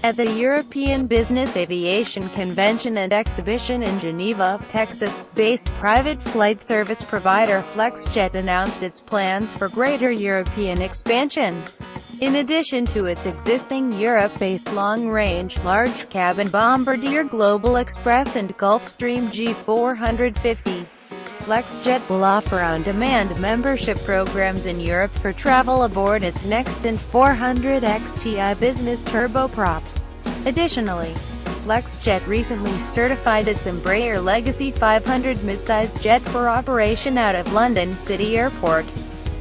At the European Business Aviation Convention and Exhibition in Geneva, Texas-based private flight service provider Flexjet announced its plans for greater European expansion. In addition to its existing Europe-based long-range, large-cabin Bombardier Global Express and Gulfstream G450, Flexjet will offer on-demand membership programs in Europe for travel aboard its next-gen 400 XTI business turboprops. Additionally, Flexjet recently certified its Embraer Legacy 500 midsize jet for operation out of London City Airport.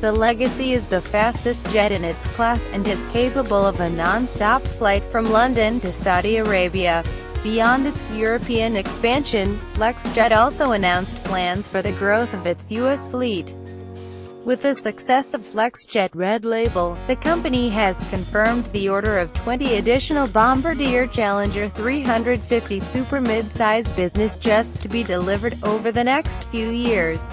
The Legacy is the fastest jet in its class, and is capable of a non-stop flight from London to Saudi Arabia. Beyond its European expansion, Flexjet also announced plans for the growth of its U.S. fleet. With the success of Flexjet Red Label, the company has confirmed the order of 20 additional Bombardier Challenger 350 super-midsize business jets to be delivered over the next few years.